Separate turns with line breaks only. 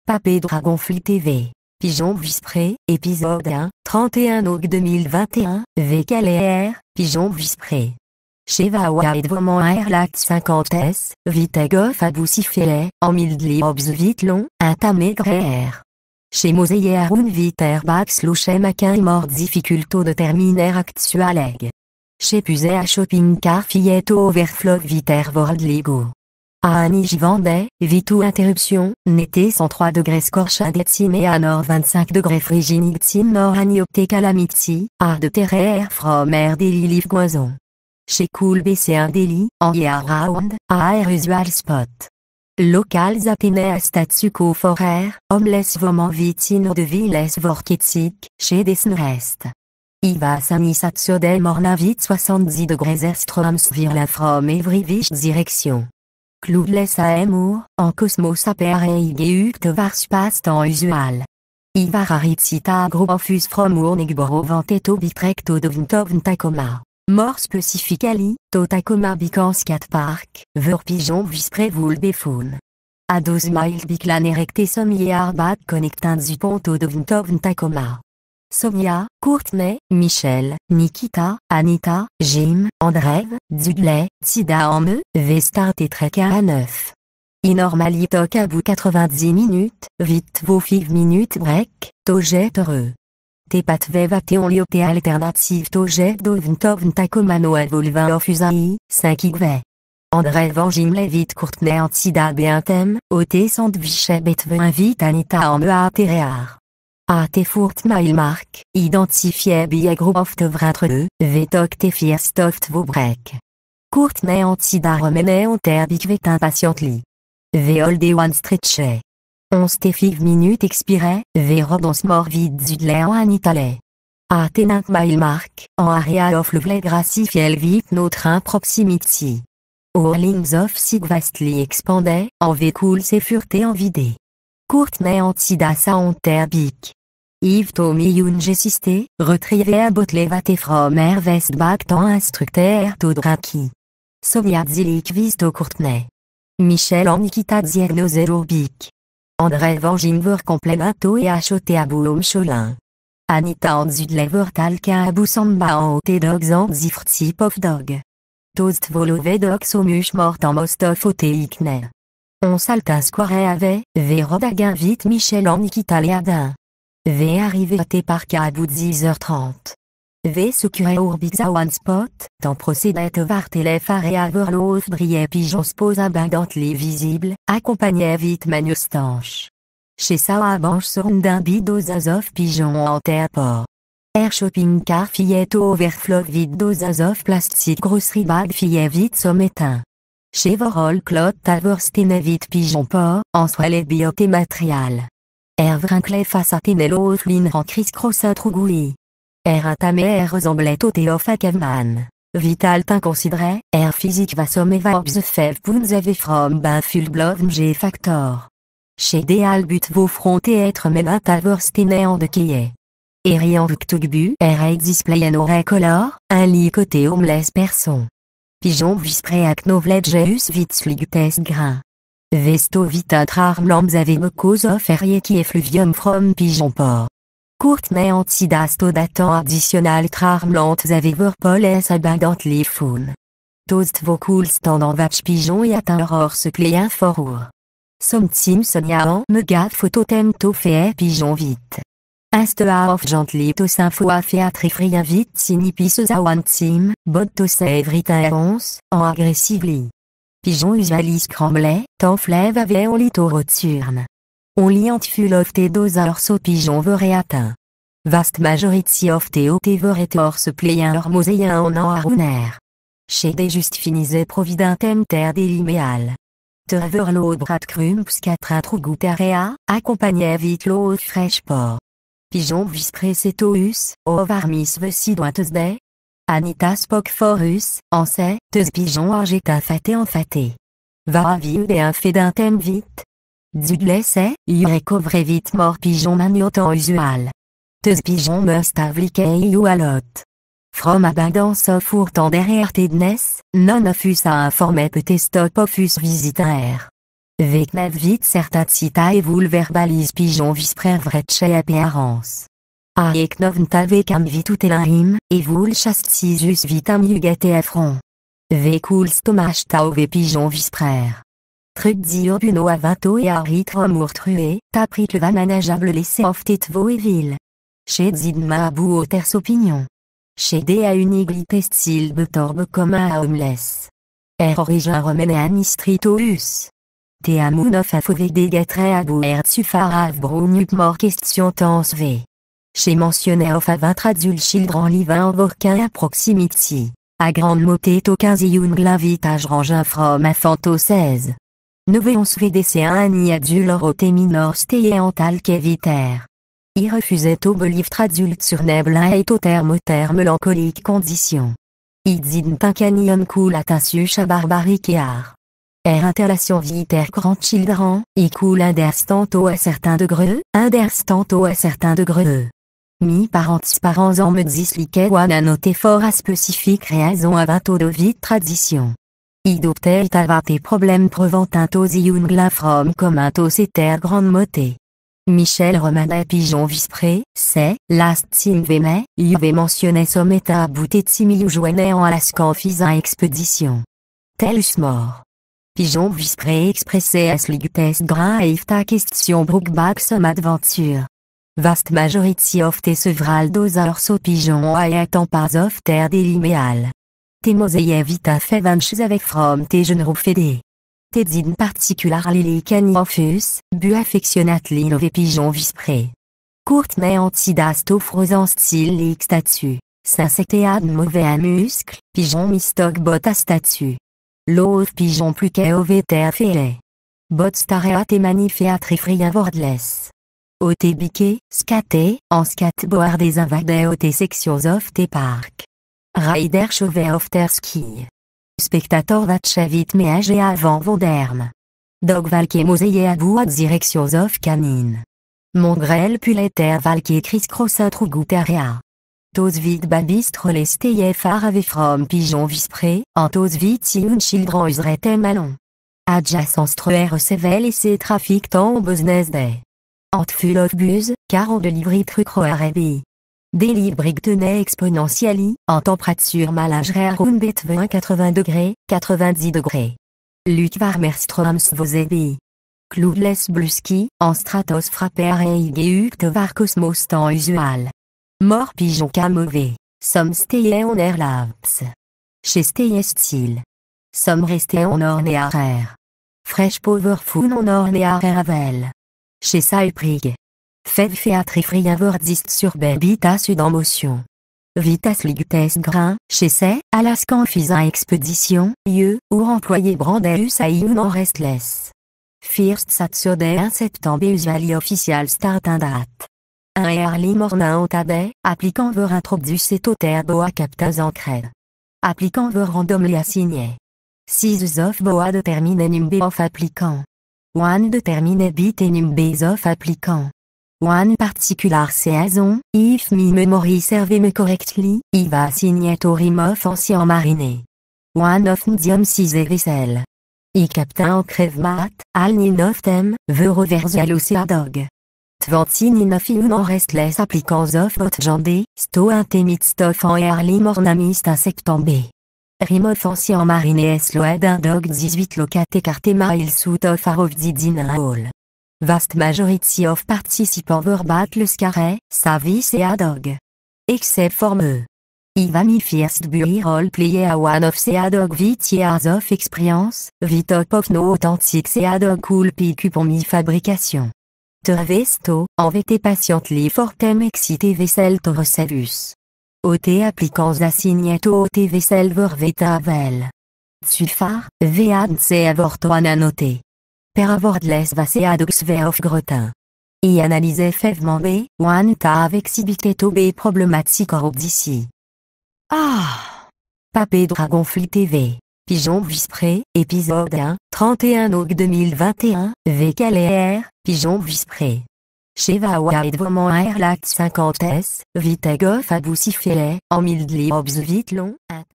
Papé Dragonfly TV. Pigeon Vispré, épisode 1, 31 août 2021, VKLR, Pigeon Vispré. Chez Vawa et Dvomant Airlac 50S, Vitegoff à Boussifélet, en Mildli Obs Vitlon, un Tamégréer. Chez Moseye Haroun Viter Bax Lochem Maquin Mort Difficulto de terminer actualeg. Chez Puzé à Shopping Car Fietto Overflog Viter World Lego. À Annie Vendée, Vitou Interruption, Nété 103 degrés Scorch Indetsim et à Nord 25 degrés Friginigtsim Nord Aniopté Calamitsi, A de Terre From Air Daily Live Goison. Chez Cool BC1 Daily, en Year Round, à Air Usual Spot. Locals Athénée à Statsuko Forer, Homeless Voman Vitino de Villes Vorketsik, chez Desnrest. Iva Sanisatio del Mornavit 70 degrés Erstroms Virla From Every Wish Direction. Cloudless Amour, en Cosmos Apereigeuk Tovar Space Temps Usual. Ivar Aritsita Agrofus From Urnegboro Venteto Bitrecto Dovintovn Tacoma. More Specifically, to Tacoma Bicans Cat Park, Ver Pigeon Vispré Vulbefoun. A 12 miles Biclan Erecte Somia Arbat Connectant Zuponto Dovintovn Tacoma. Somia, Courtney, Michel, Nikita, Anita, Jim, Andrev, Dudley, Tsida en me, Vestart et Treka à 9. Inormalitok à bout 90 minutes, vite vos 5 minutes break, Tojet heureux. Tepat vevate on liote alternative Tojet dovntovn tacomano evolva ofusai, 5 igve. Andrev en Jim Levit Courtney en Tsida beantem, ote sandwichet betve invite Anita en me à terrear. A te furt mailmark, identifié biagroft vrintre eux, vetok te fierstoft vos break. Courtney antida remene on terbic impatiently. Veol de one stretche. 11 te 5 minutes expiré, verodons mort vide zudle en anitale. A tenant mailmark, en area of le vle gracifiel vite notre train proximity. Orlings of sigvastly expandait, en véhicule se furté en vidé. Courtney antida sa on terbic. Yves Tommy Youn Gessisté, retrivé à Botlevate from Air Westback tant instructeur Todraki. Sonia Zilik Visto Courtney. Michel en Nikita Diagnosé Bic. André Vanginver Complémento et achoté à Boulom Cholin. Anita en Zudlever Talquin à Boussamba en Ote Dogs en Zifrtip of Dog. Toast Volové Dog Somuch mort en Mostof Ote Ikne. On salta square avait, Vérodagin vite Michel en Nikita Léadin. V arrivé à tes parcs à bout de 10h30. V securé Urbixa One Spot, tant procédait var téléphare et Averlof brillait pigeon spose abondantly visible, accompagnait vite Manustanche. Chez Sawa Banche Sorndin Bidozazov pigeon en terre-port. Air Shopping Car Fietto Overflow vide dozazov plastique grosserie bag fillet vite sommetin. Chez Vorol Clot Taverstene vite pigeon port, en soie les bioté matérial. Vrincle face à Tenelo Flin en criss-cross à Trougoui. Intamé ressemblait au Théof à Kevman. Vital t'inconsidéré, physique va somme va obs fev pounds ave from ben full blove g factor. Chez Deal but vos front et être même à Taverstene en de quillet. Rian Vuctugbu, display en aurait color, un lit côté homeless person. Pigeon vispré ac novledgeus vite ligutes grain. Vesto vita trarmlams ave mecos offerie qui effluvium from pigeon port. Courtney antidasto datant additional trarmlant ave verpol es abundantly foun. Toast vocul stand en vach pigeon et atteint aurore se cléin forur. Somtim soniaen mega phototem to fait pigeon vite. Instea of gently to sympho a féatre frien vite sinipis a one team, bod to save returns, en agressively. Pigeon usualis cremblait, tant flève avait on lit au roturne. On lit full of te dosars so pigeon verrait atteint. Vast majority of te veretor se playen leur moséen en harouner. Chez des just finisé providentem terre déliméal. Terverload brat crumps 4 intrugutarea, accompagnait vite l'eau fraîche port. Pigeon vispré cetous, ovarmis vesidointes day. Anita Spock Forus, en sait, teus pigeon argeta faté en faté. Va viude et un fait d'un thème vite. Dudley c'est, recovré vite mort pigeon maniotant usual. Teus pigeon must avlique you a lot. From abundance of urtant derrière tedness, non offus a informé peut stop offus visitaire. Vecnev vite certa cita et vous le verbalise pigeon visprer vretche apparence. Aeknov ntavekam vitutelahim, et vous le chastisus vitam yugate affront. Vekul stomach tauve pigeon visprer. Truc diurbuno avinto et aritrom urtrué, taprit le va manageable laissé oftet vo et ville. Chez Zidma abou au terce opinion. Chez D à uniglité style betorbe commun à homeless. Origin romaine à mistritous. Te amunof à fauvé dégatré à bouer sufarav bronup mort question tens v. Chez mentionné of à 20 tradul children livin en vorquin à proximity. À grande moté to 15 yun glavitage rangin from à fanto 16. Noveons vdc un ni adulor au téminor steye en tal qu'éviter. Il refusait au believe tradulte sur neblin et au terme mélancolique condition. Idzid tincanion cool attensuche à barbarique et art. Interlation viter grand children, cool inderstanto à certains degrés, inderstanto à certains degrés. Mi parents en me disliquet one annoté fort à spécifique raison à vinto de vite tradition. Idoptel tavate problème preventintos iungla from commentos et terre grande moté. Michel Romana pigeon vispré, c'est, last sim veme, yuve mentionné sommeta bouté de similiou joinet en alaskan fisa expédition. Telus mort. Pigeon vispré expressé as ligutes grain et ifta question brookback some adventure. Vast majority of te several dosors pigeon ayant pas of terre déliméal. Te moseille vita fevanches avec from te genro fédé. Te zin particular lili canifus, bu affectionnat l'inové pigeon vispré. Courtenay antidasto frozen style x statue. S'insectéade mauvais à muscle, pigeon mistoc bot à statue. L'autre pigeon plus qu'éovéter félé. Bot staréat et maniféat refrien wordless. Ote biqué, scaté, en scat boire des invadés ote sections of te park. Rider chauvet of ter ski. Spectator vatchavit méage et avant vonderme. Dog valke moseillé à bout à directions of canine. Mongrel puleter valke criss-cross introugoutaria. Tos vid babistre les steye far ave from pigeon vispré, en tos vid un children usrete malon. Adjacence truer sevel et ses trafic tant business day. Ant full of buzz, car on de livry trucro arabi. Des librig tenait exponentiali, en température malagerait runbet 80 degrés, 90 degrés. Luc Varmerstroms vosebi. Cloudless bluski, en stratos frapper et geuct var cosmos temps usual. Mort pigeon camové, somme steye en air laps. Chez steye style. Somme resté en orne à air. Fresh powerful en orne à avel. Chez Saiprig. Fev féatrifrien verdiste sur bebita sud en motion. Vitas ligutes grain, chez C, Alaskan fisa expédition, ou employé brandeus à iun en restless. First Saturday 1 septembre usually official start and date. Un early morning au tabet, appliquant ver introduce et toter boa captas en crède. Appliquant ver randomly assigné. 6 of boa determine number of applicant. 1 determine bit et number of applicant. One particular season, if me memory serve me correctly, I va assigner to rim of ancien mariné. One of medium size vaisselle. I captain en crève mat, al nin of them, ve reverse à dog. Tventin in of un en restless applicants of hot jandé, sto intemit stoff en early mornamist insectambé. Rim of ancien mariné es loed un dog 18 locate écarté mail suit of arov didin hall. Vast majority of participants verbat le scarret, savis et adog. Except for me. I va mi first buy role player a one of se adog 8 years of experience, vitop of no authentique se adog cool picu pour mi fabrication. Te vesto, en vt patiently fortem excité vaisselle to recevus. Ot applicants assignet to ot vaisselle ver veta avel. Tsufar, vead se avortoan annoté. Per avordless va se adox ve of gretin. I analyse fèvement b, one ta avec sibiketo b problématique or d'ici. Ah! Papé Dragon Fleet TV. Pigeon Vispré, épisode 1, 31 août 2021, VKLR, Pigeon Vispré. Chez Vawa et Dvoman Airlax 50S, Vitegoff à Boussifélet, en Mildly Obs Vitlon,